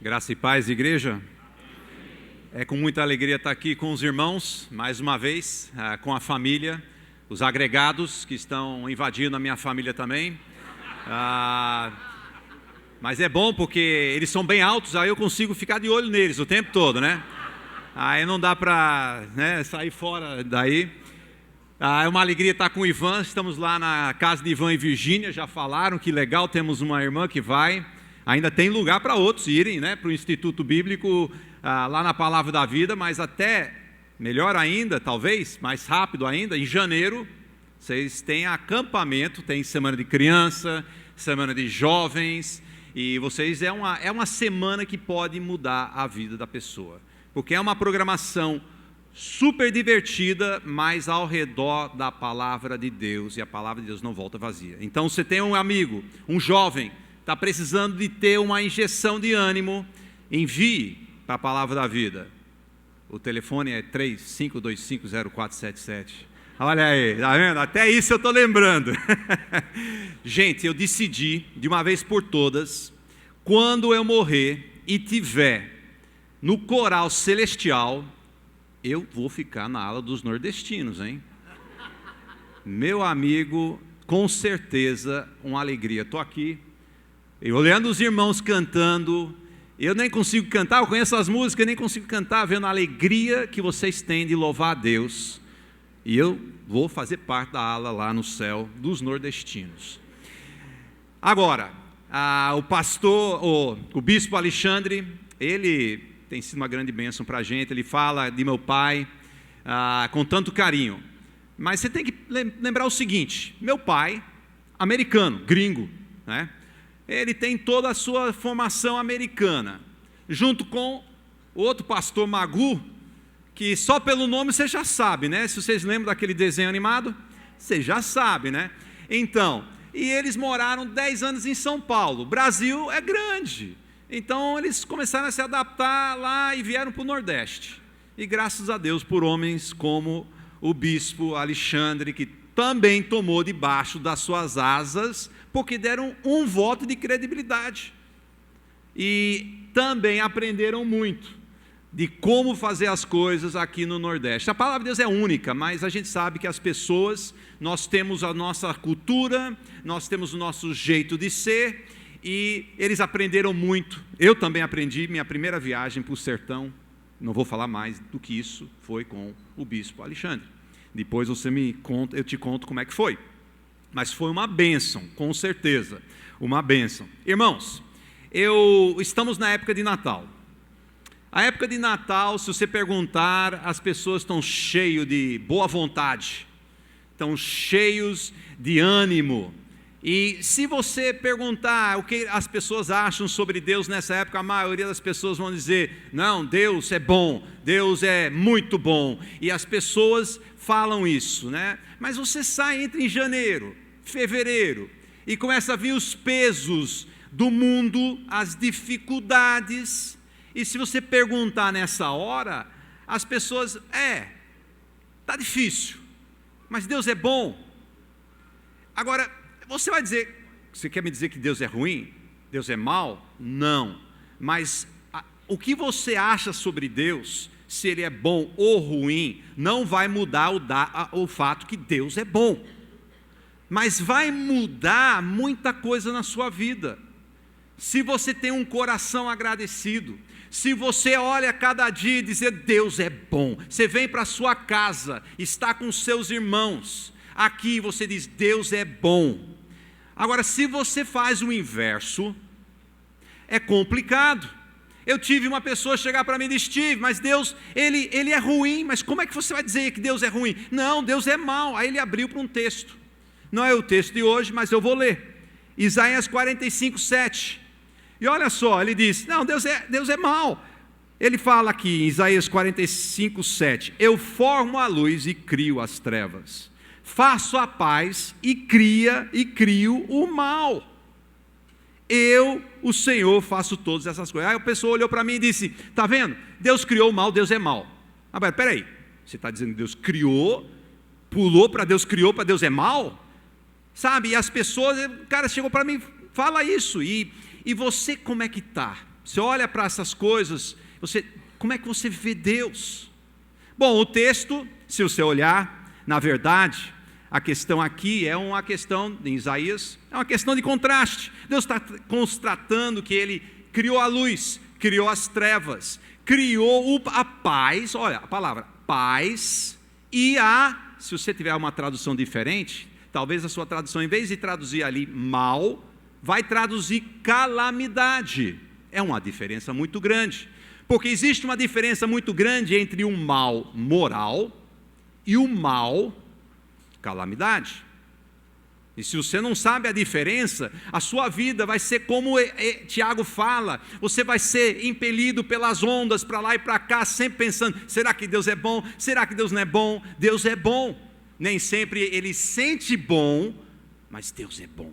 Graça e paz, igreja. É com muita alegria estar aqui com os irmãos, mais uma vez, com a família, os agregados que estão invadindo a minha família também. Mas é bom porque eles são bem altos, aí eu consigo ficar de olho neles o tempo todo, né? Aí não dá para sair fora daí. É uma alegria estar com o Ivan, estamos lá na casa de Ivan e Virgínia, já falaram, que legal, temos uma irmã que vai. Ainda tem lugar para outros irem, para o Instituto Bíblico, lá na Palavra da Vida, mas até, melhor ainda, talvez, mais rápido ainda, em janeiro, vocês têm acampamento, tem semana de criança, semana de jovens, e vocês, é uma semana que pode mudar a vida da pessoa, porque é uma programação super divertida, mas ao redor da Palavra de Deus, e a Palavra de Deus não volta vazia. Então você tem um amigo, um jovem, está precisando de ter uma injeção de ânimo, envie para a Palavra da Vida. O telefone é 35250477. Olha aí, tá vendo? Até isso eu estou lembrando. Gente, eu decidi, de uma vez por todas, quando eu morrer e tiver no coral celestial, eu vou ficar na ala dos nordestinos, hein? Meu amigo, com certeza, uma alegria. Estou aqui, eu olhando os irmãos cantando, eu nem consigo cantar, eu conheço as músicas, nem consigo cantar, vendo a alegria que vocês têm de louvar a Deus. E eu vou fazer parte da ala lá no céu dos nordestinos. Agora, o pastor, o bispo Alexandre, ele tem sido uma grande bênção para a gente, ele fala de meu pai com tanto carinho. Mas você tem que lembrar o seguinte, meu pai, americano, gringo, né? Ele tem toda a sua formação americana, junto com o outro pastor Magu, que só pelo nome você já sabe, né? Se vocês lembram daquele desenho animado, você já sabe, né? Então, e eles moraram 10 anos em São Paulo. O Brasil é grande, então eles começaram a se adaptar lá e vieram para o Nordeste. E graças a Deus por homens como o bispo Alexandre, que também tomou debaixo das suas asas, porque deram um voto de credibilidade. E também aprenderam muito de como fazer as coisas aqui no Nordeste. A palavra de Deus é única, mas a gente sabe que as pessoas, nós temos a nossa cultura, nós temos o nosso jeito de ser, e eles aprenderam muito. Eu também aprendi, minha primeira viagem para o sertão, não vou falar mais do que isso, foi com o bispo Alexandre. Depois você me conta, eu te conto como é que foi. Mas foi uma bênção, com certeza, uma bênção. Irmãos, estamos na época de Natal. A época de Natal, se você perguntar, as pessoas estão cheias de boa vontade, estão cheios de ânimo. E se você perguntar o que as pessoas acham sobre Deus nessa época, a maioria das pessoas vão dizer, não, Deus é bom, Deus é muito bom. E as pessoas falam isso, né? Mas você sai em janeiro, fevereiro, e começa a vir os pesos do mundo, as dificuldades, e se você perguntar nessa hora, as pessoas, está difícil, mas Deus é bom. Agora, você vai dizer, você quer me dizer que Deus é ruim? Deus é mau? Não, mas o que você acha sobre Deus, se Ele é bom ou ruim, não vai mudar o fato que Deus é bom. Mas vai mudar muita coisa na sua vida. Se você tem um coração agradecido, se você olha cada dia e dizer, Deus é bom, você vem para a sua casa, está com seus irmãos, aqui você diz, Deus é bom. Agora, se você faz o inverso, é complicado. Eu tive uma pessoa chegar para mim e dizer, Steve, mas Deus, ele é ruim, mas como é que você vai dizer que Deus é ruim? Não, Deus é mau. Aí ele abriu para um texto. Não é o texto de hoje, mas eu vou ler. Isaías 45:7. E olha só, ele diz, não, Deus é mau. Ele fala aqui em Isaías 45:7, eu formo a luz e crio as trevas. Faço a paz e crio o mal. Eu, o Senhor, faço todas essas coisas. Aí a pessoa olhou para mim e disse, está vendo? Deus criou o mal, Deus é mau. Mas peraí, você está dizendo que Deus criou, pulou para Deus criou, para Deus é mau? Sabe, e as pessoas, o cara chegou para mim, fala isso, e você como é que está? Você olha para essas coisas, como é que você vê Deus? Bom, o texto, se você olhar, na verdade, a questão aqui é uma questão, em Isaías, é uma questão de contraste. Deus está constatando que Ele criou a luz, criou as trevas, criou a paz, olha a palavra, paz, e se você tiver uma tradução diferente, talvez a sua tradução, em vez de traduzir ali mal, vai traduzir calamidade. É uma diferença muito grande, porque existe uma diferença muito grande entre o mal moral e o mal calamidade. E se você não sabe a diferença, a sua vida vai ser como Tiago fala, você vai ser impelido pelas ondas para lá e para cá, sempre pensando, será que Deus é bom? Será que Deus não é bom? Deus é bom. Nem sempre Ele sente bom, mas Deus é bom.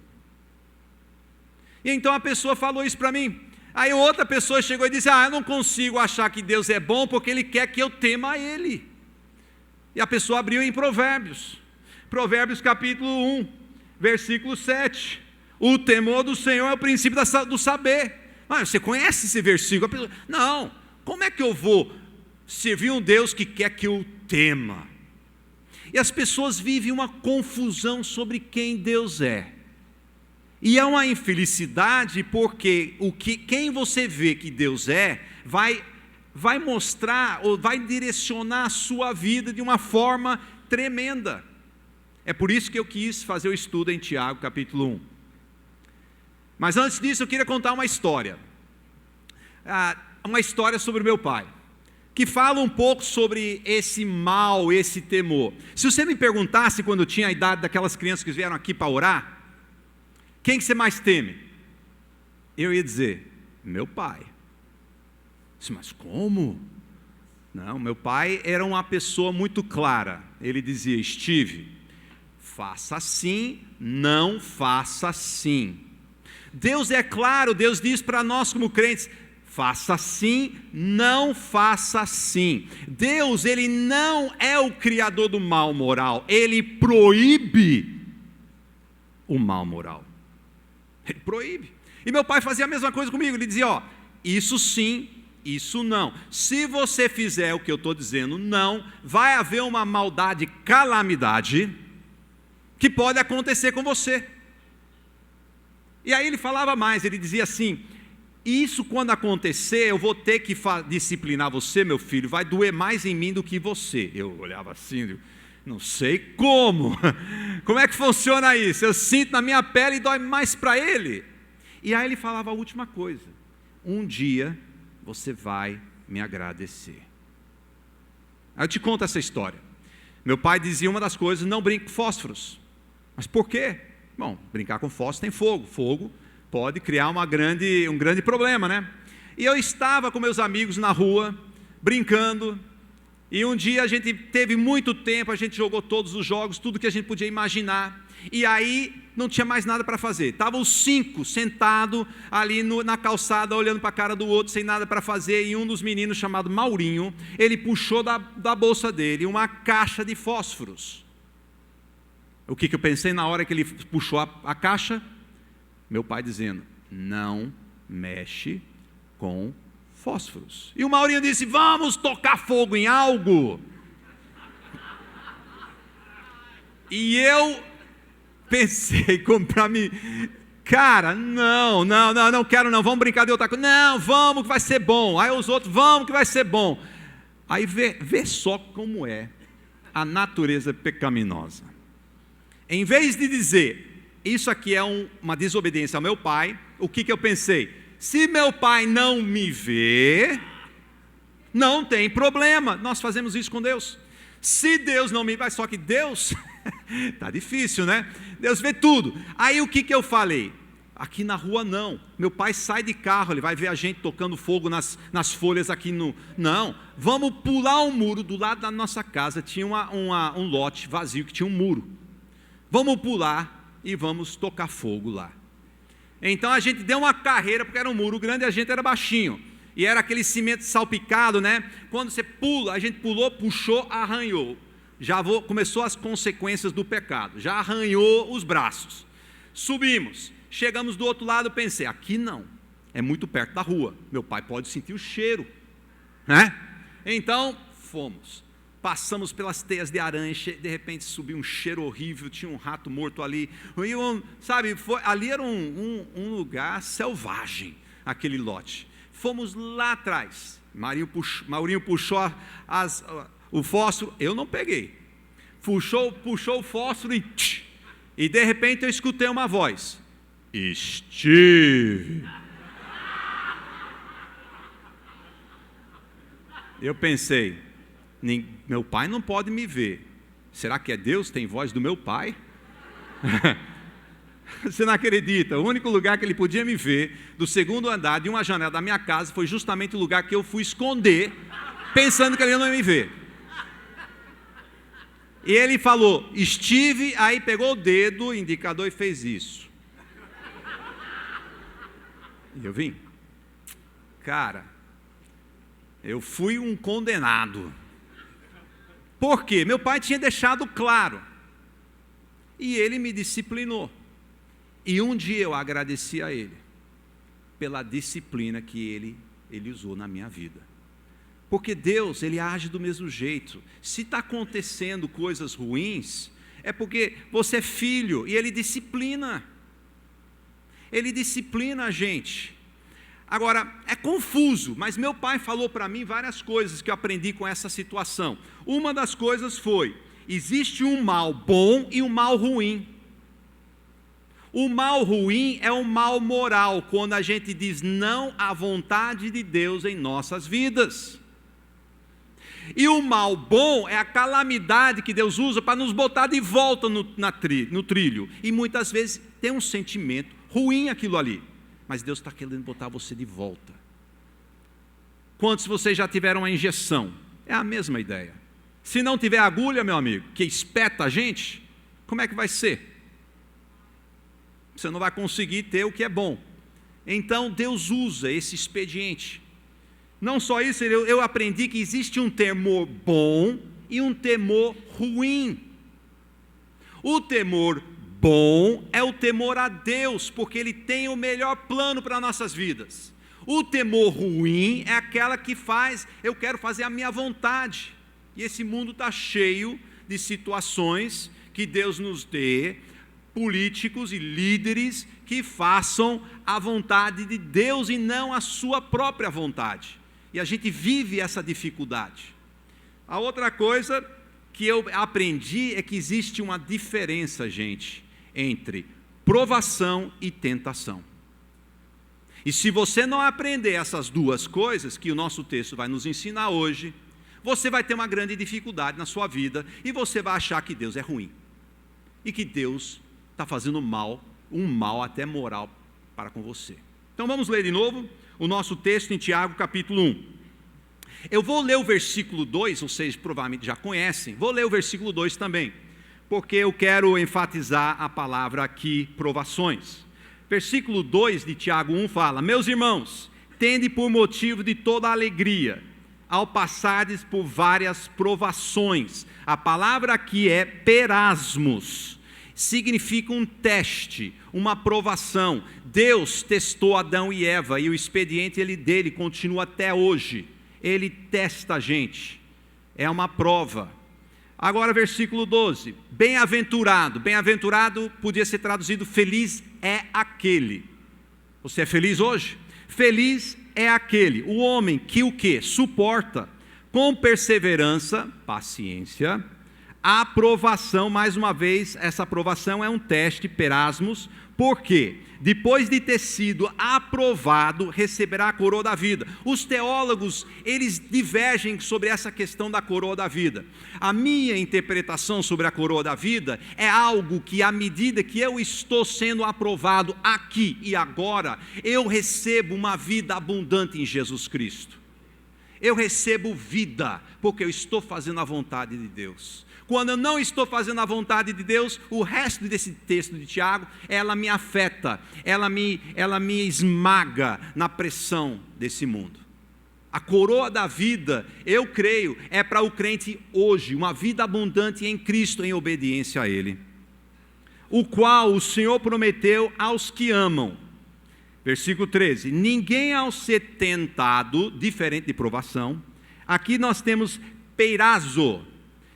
E então a pessoa falou isso para mim. Aí outra pessoa chegou e disse, eu não consigo achar que Deus é bom, porque Ele quer que eu tema Ele. E a pessoa abriu em Provérbios capítulo 1, versículo 7, o temor do Senhor é o princípio do saber. Você conhece esse versículo? A pessoa, não, como é que eu vou servir um Deus que quer que eu tema? E as pessoas vivem uma confusão sobre quem Deus é, e é uma infelicidade, porque quem você vê que Deus é, vai mostrar, ou vai direcionar a sua vida de uma forma tremenda. É por isso que eu quis fazer o estudo em Tiago, capítulo 1. Mas antes disso, eu queria contar uma história. Uma história sobre o meu pai, que fala um pouco sobre esse mal, esse temor. Se você me perguntasse, quando eu tinha a idade daquelas crianças que vieram aqui para orar, quem que você mais teme? Eu ia dizer, meu pai. Mas como? Não, meu pai era uma pessoa muito clara. Ele dizia, Steve, faça assim, não faça assim. Deus é claro, Deus diz para nós como crentes, faça assim, não faça assim. Deus, Ele não é o criador do mal moral, Ele proíbe o mal moral. Ele proíbe. E meu pai fazia a mesma coisa comigo, ele dizia, isso sim, isso não. Se você fizer o que eu estou dizendo, não, vai haver uma maldade, calamidade, que pode acontecer com você. E aí ele falava mais, ele dizia assim, isso quando acontecer, eu vou ter que disciplinar você, meu filho, vai doer mais em mim do que você. Eu olhava assim, não sei como é que funciona isso? Eu sinto na minha pele e dói mais para ele. E aí ele falava a última coisa, um dia você vai me agradecer. Aí eu te conto essa história. Meu pai dizia uma das coisas, não brinque com fósforos. Mas por quê? Bom, brincar com fósforo tem fogo. Fogo pode criar um grande problema, né? E eu estava com meus amigos na rua, brincando, e um dia a gente teve muito tempo, a gente jogou todos os jogos, tudo que a gente podia imaginar, e aí não tinha mais nada para fazer. Estavam os 5 sentados ali na calçada, olhando para a cara do outro, sem nada para fazer, e um dos meninos, chamado Maurinho, ele puxou da bolsa dele uma caixa de fósforos. O que eu pensei na hora que ele puxou a caixa? Meu pai dizendo, não mexe com fósforos. E o Maurinho disse, vamos tocar fogo em algo. E eu pensei, para mim, cara, não quero não, vamos brincar de outra coisa. Não, vamos que vai ser bom. Aí os outros, vamos que vai ser bom. Aí vê só como é a natureza pecaminosa. Em vez de dizer, isso aqui é uma desobediência ao meu pai, o que eu pensei? Se meu pai não me vê, não tem problema. Nós fazemos isso com Deus. Se Deus não me vê, só que Deus, está difícil, né? Deus vê tudo. Aí o que eu falei? Aqui na rua não. Meu pai sai de carro, ele vai ver a gente tocando fogo nas folhas aqui no... Não, vamos pular um muro. Do lado da nossa casa tinha um lote vazio que tinha um muro. Vamos pular e vamos tocar fogo lá. Então a gente deu uma carreira, porque era um muro grande e a gente era baixinho. E era aquele cimento salpicado, né? Quando você pula, a gente pulou, puxou, arranhou. Começou as consequências do pecado. Já arranhou os braços. Subimos. Chegamos do outro lado, pensei, aqui não. é muito perto da rua, meu pai pode sentir o cheiro, né? Então, fomos. Passamos pelas teias de aranha, de repente subiu um cheiro horrível, tinha um rato morto ali. Sabe, ali era um lugar selvagem, aquele lote. Fomos lá atrás. Maurinho puxou o fósforo, eu não peguei. Puxou o fósforo e de repente eu escutei uma voz. Steve. Eu pensei, meu pai não pode me ver. Será que é Deus? Tem voz do meu pai? Você não acredita? O único lugar que ele podia me ver, do segundo andar de uma janela da minha casa, foi justamente o lugar que eu fui esconder, pensando que ele não ia me ver. E ele falou, Steve, aí pegou o dedo, o indicador e fez isso. E eu vim. Cara, eu fui um condenado. Por quê? Meu pai tinha deixado claro. E ele me disciplinou. E um dia eu agradeci a ele pela disciplina que ele usou na minha vida. Porque Deus, ele age do mesmo jeito. Se está acontecendo coisas ruins, é porque você é filho e ele disciplina. Ele disciplina a gente. Agora, é confuso, mas meu pai falou para mim várias coisas que eu aprendi com essa situação. Uma das coisas foi, existe um mal bom e um mal ruim. O mal ruim é o mal moral, quando a gente diz não à vontade de Deus em nossas vidas. E o mal bom é a calamidade que Deus usa para nos botar de volta no trilho. E muitas vezes tem um sentimento ruim aquilo ali. Mas Deus está querendo botar você de volta. Quantos de vocês já tiveram uma injeção? É a mesma ideia. Se não tiver agulha, meu amigo, que espeta a gente, como é que vai ser? Você não vai conseguir ter o que é bom. Então Deus usa esse expediente. Não só isso, eu aprendi que existe um temor bom e um temor ruim. O temor bom é o temor a Deus, porque Ele tem o melhor plano para nossas vidas. O temor ruim é aquela que faz, eu quero fazer a minha vontade. E esse mundo está cheio de situações que Deus nos dê, políticos e líderes que façam a vontade de Deus e não a sua própria vontade. E a gente vive essa dificuldade. A outra coisa que eu aprendi é que existe uma diferença, gente, entre provação e tentação. E se você não aprender essas duas coisas que o nosso texto vai nos ensinar hoje, você vai ter uma grande dificuldade na sua vida e você vai achar que Deus é ruim e que Deus está fazendo mal, um mal até moral para com você. Então vamos ler de novo o nosso texto em Tiago capítulo 1. Eu vou ler o versículo 2, vocês provavelmente já conhecem, vou ler o versículo 2 também, porque eu quero enfatizar a palavra aqui, provações. Versículo 2 de Tiago 1 fala, meus irmãos, tende por motivo de toda alegria, ao passardes por várias provações. A palavra aqui é perasmos, significa um teste, uma provação. Deus testou Adão e Eva e o expediente dele continua até hoje. Ele testa a gente, é uma prova. Agora versículo 12, bem-aventurado podia ser traduzido feliz é aquele. Você é feliz hoje? Feliz é aquele, o homem que o quê? Suporta com perseverança, paciência, a aprovação. Mais uma vez, essa aprovação é um teste, perasmos, porque depois de ter sido aprovado, receberá a coroa da vida. Os teólogos, eles divergem sobre essa questão da coroa da vida. A minha interpretação sobre a coroa da vida é algo que, à medida que eu estou sendo aprovado aqui e agora, eu recebo uma vida abundante em Jesus Cristo. Eu recebo vida, porque eu estou fazendo a vontade de Deus. Quando eu não estou fazendo a vontade de Deus, o resto desse texto de Tiago, ela me afeta, ela me esmaga na pressão desse mundo. A coroa da vida, eu creio, é para o crente hoje, uma vida abundante em Cristo, em obediência a Ele, o qual o Senhor prometeu aos que amam. Versículo 13: ninguém ao ser tentado, diferente de provação, aqui nós temos peirazo,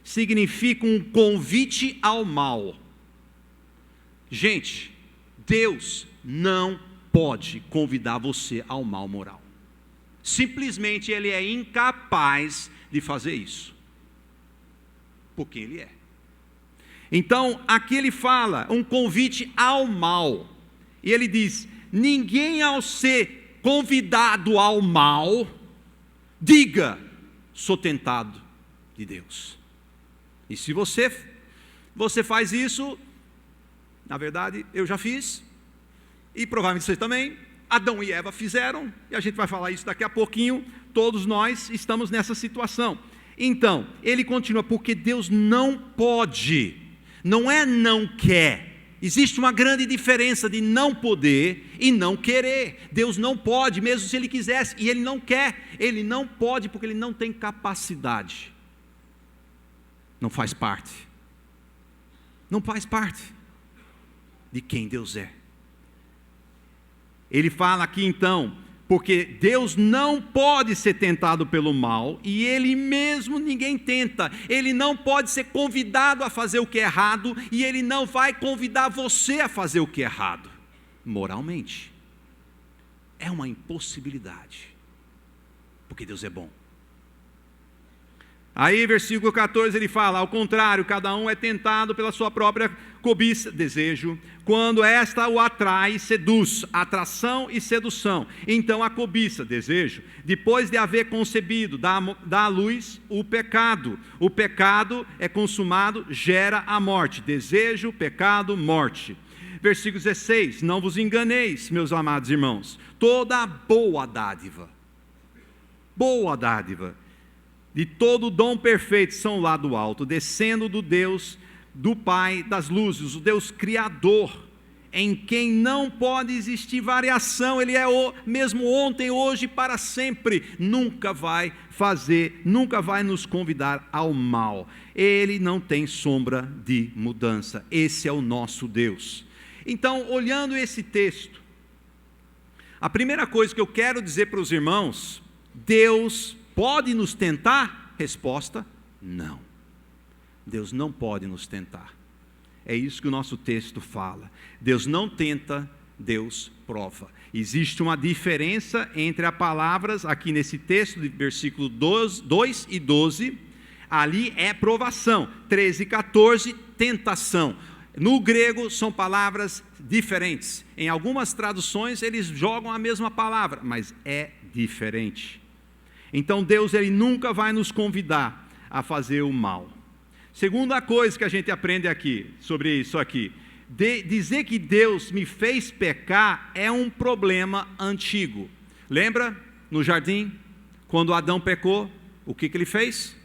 significa um convite ao mal. Gente, Deus não pode convidar você ao mal moral. Simplesmente Ele é incapaz de fazer isso, porque Ele é. Então, aqui ele fala um convite ao mal, e ele diz: ninguém ao ser convidado ao mal, diga, sou tentado de Deus. E se você faz isso, na verdade eu já fiz, e provavelmente vocês também, Adão e Eva fizeram, e a gente vai falar isso daqui a pouquinho, todos nós estamos nessa situação. Então, ele continua, porque Deus não pode, não é não quer. Existe uma grande diferença de não poder e não querer. Deus não pode, mesmo se Ele quisesse, e Ele não quer. Ele não pode porque Ele não tem capacidade. Não faz parte. Não faz parte de quem Deus é. Ele fala aqui então, porque Deus não pode ser tentado pelo mal, e Ele mesmo ninguém tenta. Ele não pode ser convidado a fazer o que é errado, e Ele não vai convidar você a fazer o que é errado, moralmente. É uma impossibilidade, porque Deus é bom. Aí versículo 14 ele fala, ao contrário, cada um é tentado pela sua própria cobiça, desejo, quando esta o atrai, seduz, atração e sedução. Então a cobiça, desejo, depois de haver concebido, dá à luz o pecado é consumado, gera a morte, desejo, pecado, morte. Versículo 16, não vos enganeis, meus amados irmãos, toda boa dádiva, de todo dom perfeito são lá do alto, descendo do Deus, do Pai das luzes, o Deus Criador, em quem não pode existir variação. Ele é o mesmo ontem, hoje e para sempre. Nunca vai nos convidar ao mal. Ele não tem sombra de mudança. Esse é o nosso Deus. Então, olhando esse texto, a primeira coisa que eu quero dizer para os irmãos, Deus pode nos tentar? Resposta, não. Deus não pode nos tentar. É isso que o nosso texto fala. Deus não tenta, Deus prova. Existe uma diferença entre as palavras, aqui nesse texto, de versículo 2 e 12, ali é provação, 13 e 14, tentação. No grego são palavras diferentes. Em algumas traduções eles jogam a mesma palavra, mas é diferente. Então Deus ele nunca vai nos convidar a fazer o mal. Segunda coisa que a gente aprende aqui, sobre isso aqui, dizer que Deus me fez pecar é um problema antigo. Lembra no jardim, quando Adão pecou, o que ele fez?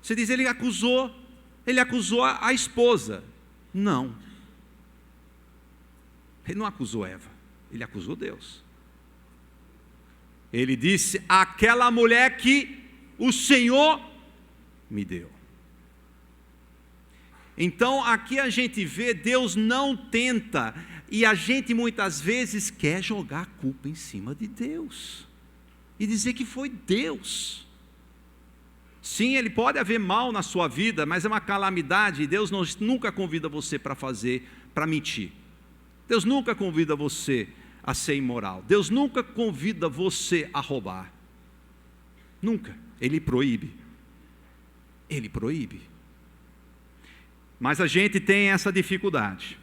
Você diz, ele acusou a esposa. Não. Ele não acusou Eva, ele acusou Deus. Ele disse, aquela mulher que o Senhor me deu. Então aqui a gente vê, Deus não tenta, e a gente muitas vezes quer jogar a culpa em cima de Deus, e dizer que foi Deus. Sim, ele pode haver mal na sua vida, mas é uma calamidade, e Deus nunca convida você para mentir. Deus nunca convida você a ser imoral. Deus nunca convida você a roubar. Nunca. Ele proíbe. Ele proíbe. Mas a gente tem essa dificuldade.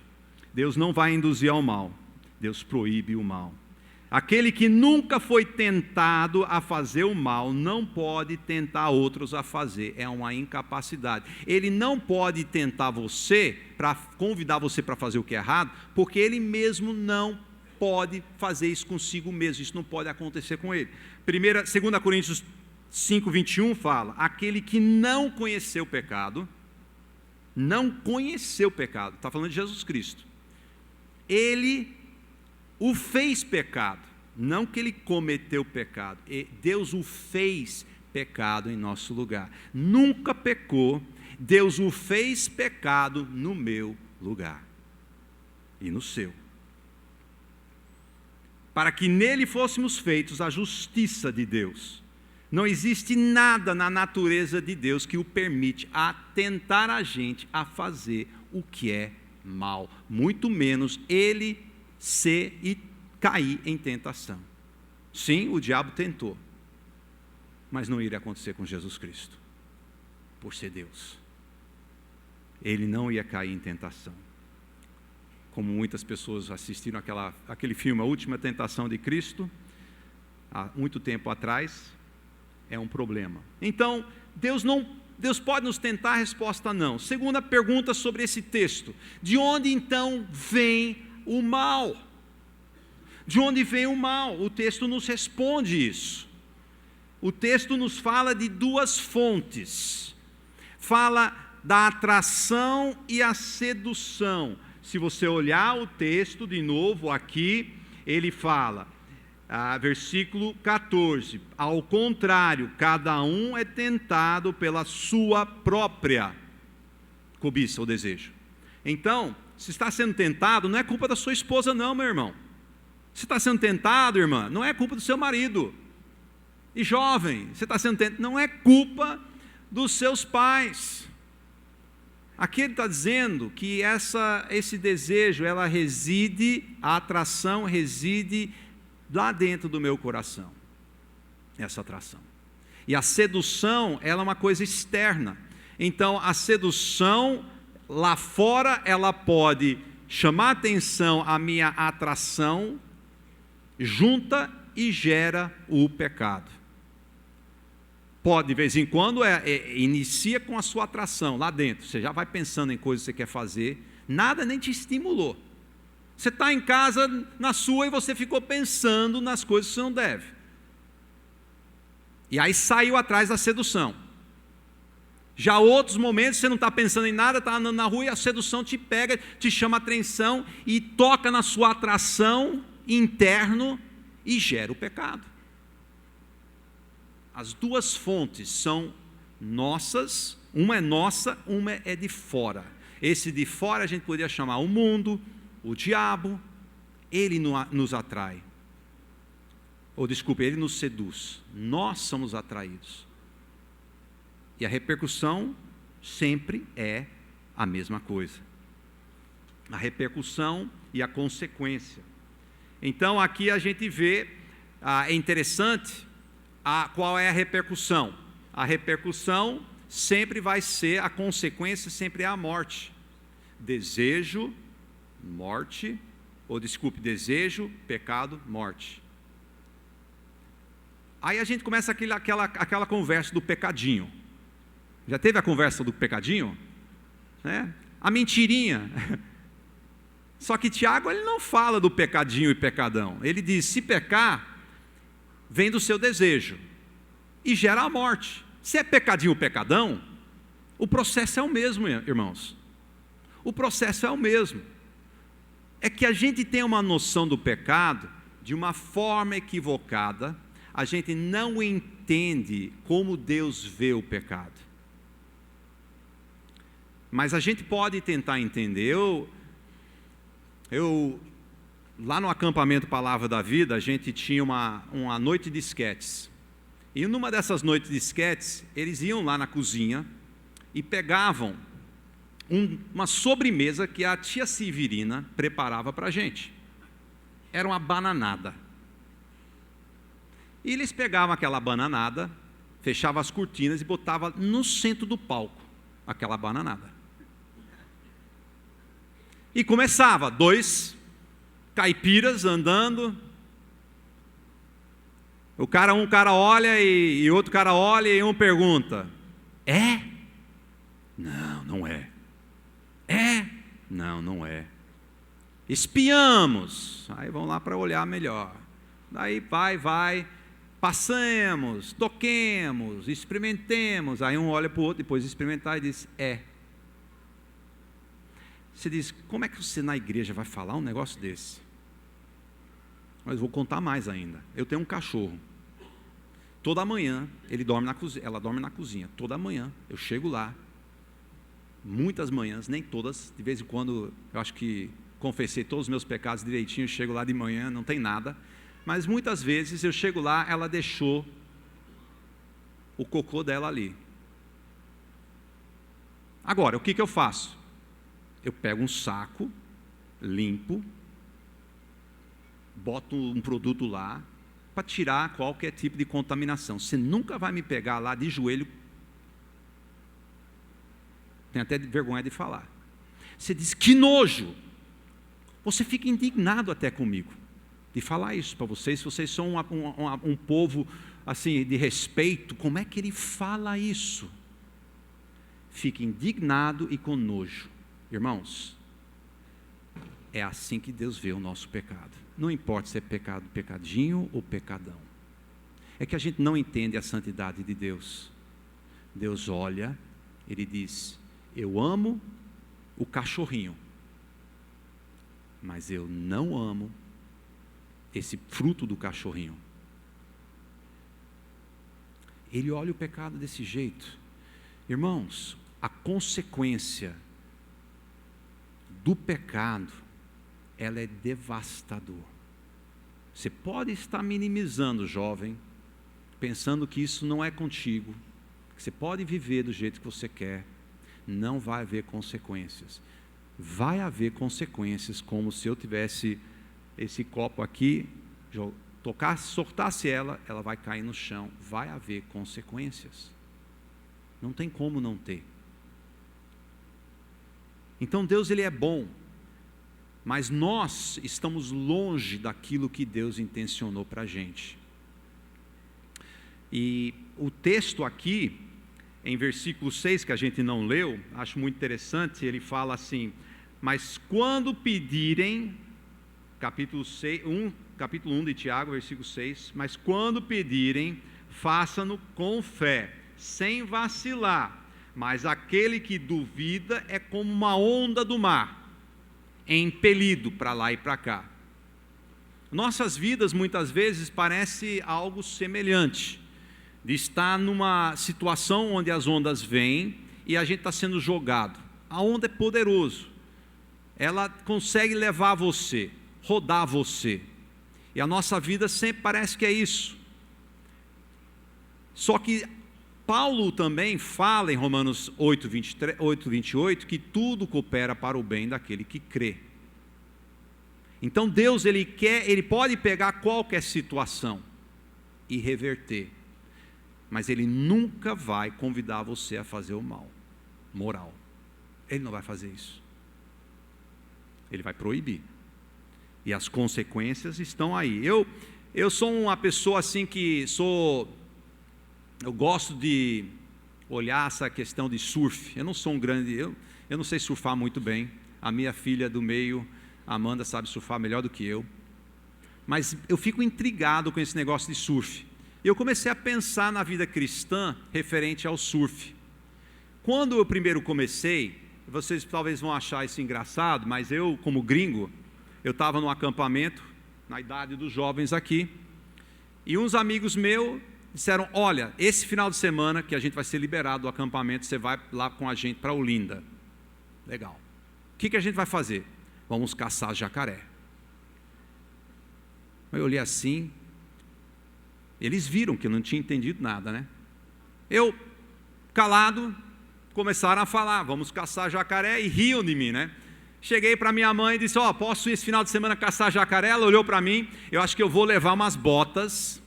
Deus não vai induzir ao mal. Deus proíbe o mal. Aquele que nunca foi tentado a fazer o mal, não pode tentar outros a fazer. É uma incapacidade. Ele não pode tentar você, para convidar você para fazer o que é errado, porque ele mesmo não pode fazer isso consigo mesmo. Isso não pode acontecer com ele. 2 Coríntios 5, 21 fala, aquele que não conheceu o pecado, está falando de Jesus Cristo, ele o fez pecado, não que ele cometeu pecado, Deus o fez pecado em nosso lugar, nunca pecou, Deus o fez pecado no meu lugar e no seu. para que nele fôssemos feitos a justiça de Deus. Não existe nada na natureza de Deus que o permite a tentar a gente a fazer o que é mal, muito menos ele ser e cair em tentação. Sim, o diabo tentou, mas não iria acontecer com Jesus Cristo, por ser Deus. Ele não ia cair em tentação. Como muitas pessoas assistiram aquele filme, A Última Tentação de Cristo, há muito tempo atrás, é um problema. Então, Deus pode nos tentar? A resposta não. Segunda pergunta sobre esse texto: de onde então vem o mal? De onde vem o mal? O texto nos responde isso. O texto nos fala de duas fontes. Fala da atração e a sedução. Se você olhar o texto de novo aqui, ele fala, versículo 14: ao contrário, cada um é tentado pela sua própria cobiça ou desejo. Então, se está sendo tentado, não é culpa da sua esposa não, meu irmão. Se está sendo tentado, irmã, não é culpa do seu marido. E jovem, você está sendo tentado, não é culpa dos seus pais. Aqui ele está dizendo que esse desejo, ela reside, a atração reside lá dentro do meu coração, essa atração. E a sedução, ela é uma coisa externa. Então, a sedução, lá fora, ela pode chamar atenção à minha atração, junta e gera o pecado. Pode, de vez em quando, inicia com a sua atração lá dentro. Você já vai pensando em coisas que você quer fazer, nada nem te estimulou. Você está em casa, na sua, e você ficou pensando nas coisas que você não deve. E aí saiu atrás da sedução. Já outros momentos, você não está pensando em nada, está andando na rua e a sedução te pega, te chama a atenção e toca na sua atração interno e gera o pecado. As duas fontes são nossas, uma é nossa, uma é de fora. Esse de fora a gente poderia chamar o mundo, o diabo. Ele nos atrai. Ele nos seduz. Nós somos atraídos. E a repercussão sempre é a mesma coisa. A repercussão e a consequência. Então aqui a gente vê, é interessante, qual é a repercussão? A repercussão sempre vai ser, a consequência sempre é a morte. Desejo, morte, desejo, pecado, morte. Aí a gente começa aquela conversa do pecadinho. Já teve a conversa do pecadinho? A mentirinha. Só que Tiago, ele não fala do pecadinho e pecadão. Ele diz, se pecar, vem do seu desejo e gera a morte. Se é pecadinho ou pecadão, o processo é o mesmo, irmãos. O processo é o mesmo. É que a gente tem uma noção do pecado de uma forma equivocada. A gente não entende como Deus vê o pecado. Mas a gente pode tentar entender. Lá no acampamento Palavra da Vida, a gente tinha uma noite de esquetes. E numa dessas noites de esquetes, eles iam lá na cozinha e pegavam uma sobremesa que a tia Severina preparava para a gente. Era uma bananada. E eles pegavam aquela bananada, fechavam as cortinas e botavam no centro do palco aquela bananada. E começava 2 caipiras andando. Um cara olha e outro cara olha e um pergunta: é? Não, não é. É? Não, não é. Espiamos. Aí vão lá para olhar melhor. Daí vai. Passemos, toquemos, experimentemos. Aí um olha para o outro, depois de experimentar e diz: é. Você diz, como é que você na igreja vai falar um negócio desse? Mas vou contar mais ainda. Eu tenho um cachorro. Toda manhã ele dorme na cozinha, ela dorme na cozinha. Toda manhã eu chego lá. Muitas manhãs, nem todas. De vez em quando eu acho que confessei todos os meus pecados direitinho. Chego lá de manhã, não tem nada. Mas muitas vezes eu chego lá, ela deixou o cocô dela ali. Agora, o que eu faço? Eu pego um saco, limpo, boto um produto lá, para tirar qualquer tipo de contaminação. Você nunca vai me pegar lá de joelho. Tenho até vergonha de falar. Você diz, que nojo. Você fica indignado até comigo de falar isso para vocês. Se vocês são um povo assim de respeito, como é que ele fala isso? Fica indignado e com nojo. Irmãos, é assim que Deus vê o nosso pecado. Não importa se é pecado, pecadinho ou pecadão. É que a gente não entende a santidade de Deus. Deus olha, Ele diz, eu amo o cachorrinho, mas eu não amo esse fruto do cachorrinho. Ele olha o pecado desse jeito. Irmãos, a consequência do pecado, ela é devastadora. Você pode estar minimizando, jovem, pensando que isso não é contigo, que você pode viver do jeito que você quer. Não vai haver consequências. Vai haver consequências, como se eu tivesse esse copo aqui, tocasse, soltasse ela vai cair no chão. Vai haver consequências. Não tem como não ter. Então Deus, Ele é bom, mas nós estamos longe daquilo que Deus intencionou para a gente. E o texto aqui, em versículo 6, que a gente não leu, acho muito interessante, ele fala assim, mas quando pedirem, capítulo 1 de Tiago, versículo 6, mas quando pedirem, façam-no com fé, sem vacilar, mas aquele que duvida é como uma onda do mar, impelido para lá e para cá. Nossas vidas muitas vezes parece algo semelhante, de estar numa situação onde as ondas vêm e a gente está sendo jogado. A onda é poderosa, ela consegue levar você, rodar você, e a nossa vida sempre parece que é isso. Só que Paulo também fala em Romanos 8:28, que tudo coopera para o bem daquele que crê. Então Deus, Ele pode pegar qualquer situação e reverter, mas Ele nunca vai convidar você a fazer o mal, moral. Ele não vai fazer isso. Ele vai proibir. E as consequências estão aí. Eu sou uma pessoa assim eu gosto de olhar essa questão de surf. Eu não sou eu não sei surfar muito bem. A minha filha do meio, Amanda, sabe surfar melhor do que eu. Mas eu fico intrigado com esse negócio de surf. E eu comecei a pensar na vida cristã referente ao surf. Quando eu primeiro comecei, vocês talvez vão achar isso engraçado, mas eu, como gringo, eu estava num acampamento, na idade dos jovens aqui, e uns amigos meus disseram, olha, esse final de semana que a gente vai ser liberado do acampamento, você vai lá com a gente para Olinda. Legal. O que a gente vai fazer? Vamos caçar jacaré. Eu olhei assim, eles viram que eu não tinha entendido nada, né? Eu, calado, começaram a falar, vamos caçar jacaré, e riam de mim, né? Cheguei para minha mãe e disse, posso ir esse final de semana caçar jacaré? Ela olhou para mim, eu acho que eu vou levar umas botas,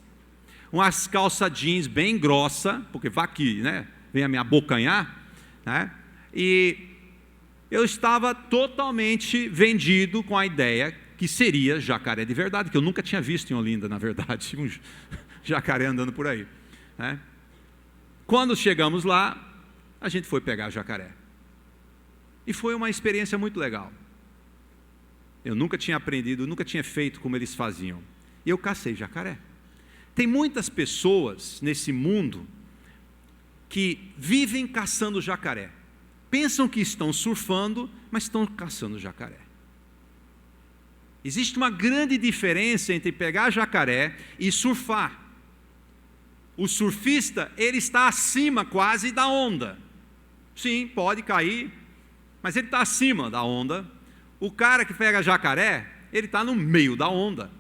umas calças jeans bem grossa, porque vai aqui, né? Vem a me abocanhar, né? E eu estava totalmente vendido com a ideia que seria jacaré de verdade, que eu nunca tinha visto em Olinda, na verdade, um jacaré andando por aí, né? Quando chegamos lá, a gente foi pegar jacaré. E foi uma experiência muito legal. Eu nunca tinha aprendido, nunca tinha feito como eles faziam. E eu cacei jacaré. Tem muitas pessoas nesse mundo que vivem caçando jacaré. Pensam que estão surfando, mas estão caçando jacaré. Existe uma grande diferença entre pegar jacaré e surfar. O surfista, ele está acima quase da onda. Sim, pode cair, mas ele está acima da onda. O cara que pega jacaré, ele está no meio da onda,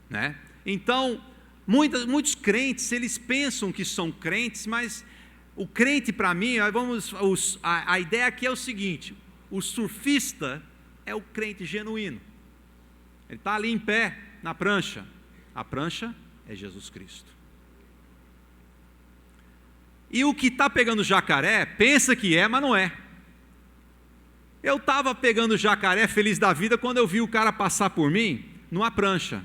né? Então, muitos crentes, eles pensam que são crentes, mas o crente para mim, a ideia aqui é o seguinte: o surfista é o crente genuíno. Ele está ali em pé, na prancha. A prancha é Jesus Cristo. E o que está pegando jacaré, pensa que é, mas não é. Eu estava pegando jacaré feliz da vida quando eu vi o cara passar por mim numa prancha.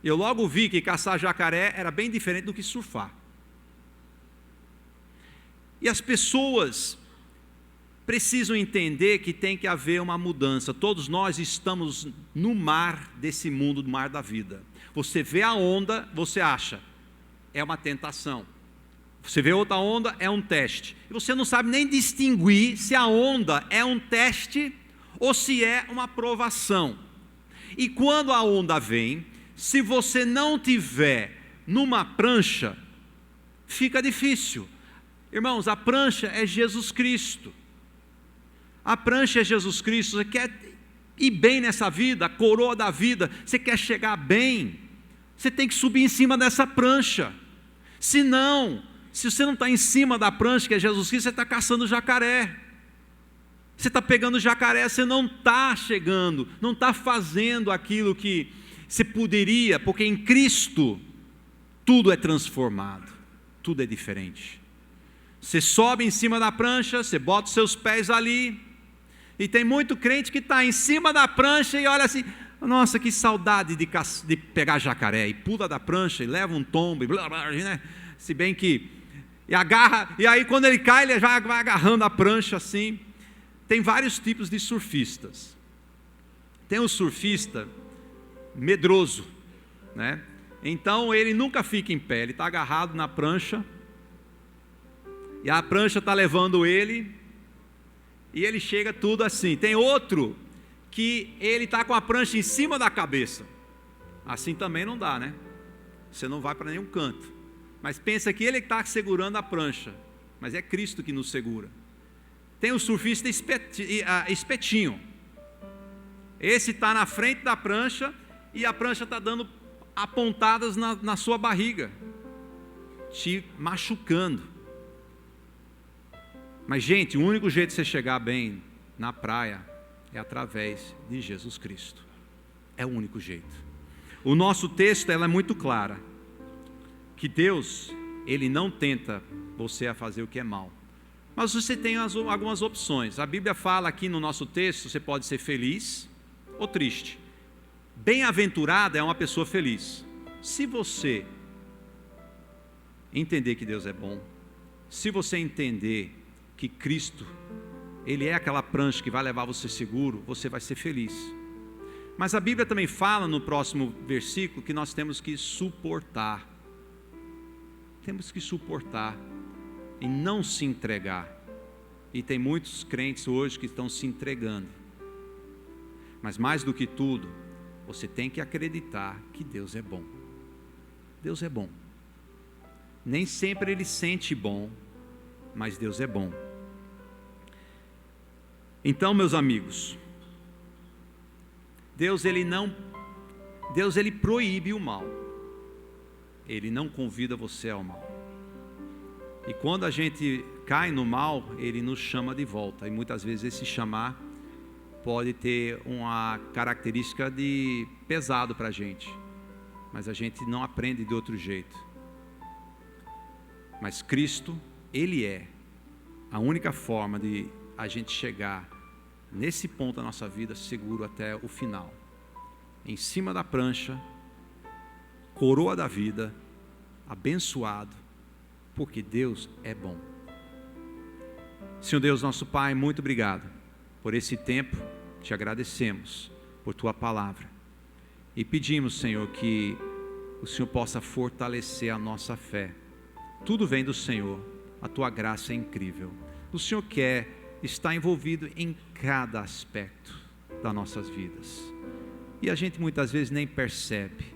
Eu logo vi que caçar jacaré era bem diferente do que surfar. E as pessoas precisam entender que tem que haver uma mudança. Todos nós estamos no mar desse mundo, do mar da vida. Você vê a onda, você acha, é uma tentação. Você vê outra onda, é um teste. E você não sabe nem distinguir se a onda é um teste ou se é uma provação. E quando a onda vem, se você não tiver numa prancha, fica difícil. Irmãos, a prancha é Jesus Cristo. A prancha é Jesus Cristo. Você quer ir bem nessa vida, a coroa da vida, você quer chegar bem, você tem que subir em cima dessa prancha. Se você não está em cima da prancha, que é Jesus Cristo, você está caçando jacaré. Você está pegando jacaré, você não está chegando, não está fazendo aquilo que você poderia, porque em Cristo tudo é transformado, tudo é diferente. Você sobe em cima da prancha, você bota os seus pés ali, e tem muito crente que está em cima da prancha e olha assim: nossa, que saudade de pegar jacaré, e pula da prancha e leva um tombo, e blá, blá, né? Se bem que, e agarra, e aí quando ele cai, ele já vai agarrando a prancha assim. Tem vários tipos de surfistas. Tem o surfista medroso, né? Então ele nunca fica em pé, ele está agarrado na prancha, e a prancha está levando ele, e ele chega tudo assim. Tem outro que ele está com a prancha em cima da cabeça. Assim também não dá, né? Você não vai para nenhum canto. Mas pensa que ele está segurando a prancha, mas é Cristo que nos segura. Tem o surfista espetinho. Esse está na frente da prancha e a prancha está dando apontadas na sua barriga, te machucando. Mas, gente, o único jeito de você chegar bem na praia é através de Jesus Cristo. É o único jeito. O nosso texto, ela é muito clara, que Deus, Ele não tenta você a fazer o que é mal, mas você tem algumas opções. A Bíblia fala aqui no nosso texto, você pode ser feliz ou triste. Bem-aventurada é uma pessoa feliz. Se você entender que Deus é bom, se você entender que Cristo, Ele é aquela prancha que vai levar você seguro, você vai ser feliz. Mas a Bíblia também fala no próximo versículo que nós temos que suportar. Temos que suportar e não se entregar. E tem muitos crentes hoje que estão se entregando. Mas mais do que tudo, você tem que acreditar que Deus é bom. Deus é bom. Nem sempre Ele sente bom, mas Deus é bom. Então, meus amigos, Deus ele proíbe o mal. Ele não convida você ao mal. E quando a gente cai no mal, Ele nos chama de volta. E muitas vezes esse chamar pode ter uma característica de pesado para a gente. Mas a gente não aprende de outro jeito. Mas Cristo, Ele é a única forma de a gente chegar nesse ponto da nossa vida seguro até o final. Em cima da prancha, coroa da vida, abençoado, porque Deus é bom. Senhor Deus, nosso Pai, muito obrigado por esse tempo. Te agradecemos por Tua palavra. E pedimos, Senhor, que o Senhor possa fortalecer a nossa fé. Tudo vem do Senhor, a Tua graça é incrível. O Senhor quer estar envolvido em cada aspecto das nossas vidas. E a gente muitas vezes nem percebe.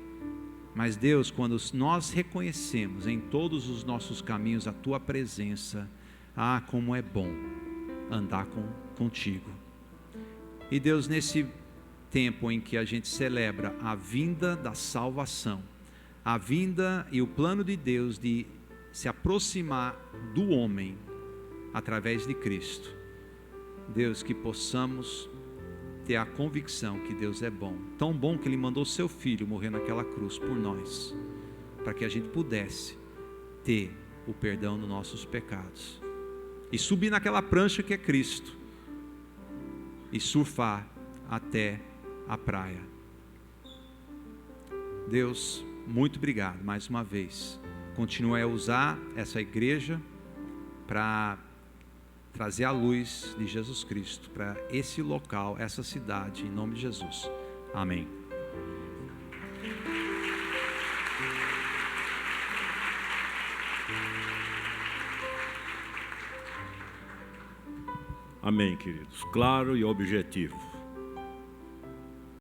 Mas Deus, quando nós reconhecemos em todos os nossos caminhos a Tua presença, como é bom andar contigo. E Deus, nesse tempo em que a gente celebra a vinda da salvação, a vinda e o plano de Deus de se aproximar do homem através de Cristo. Deus, que possamos ter a convicção que Deus é bom, tão bom que Ele mandou seu Filho morrer naquela cruz por nós, para que a gente pudesse ter o perdão dos nossos pecados e subir naquela prancha que é Cristo e surfar até a praia. Deus, muito obrigado mais uma vez. Continue a usar essa igreja para trazer a luz de Jesus Cristo para esse local, essa cidade, em nome de Jesus. Amém. Amém, queridos. Claro e objetivo.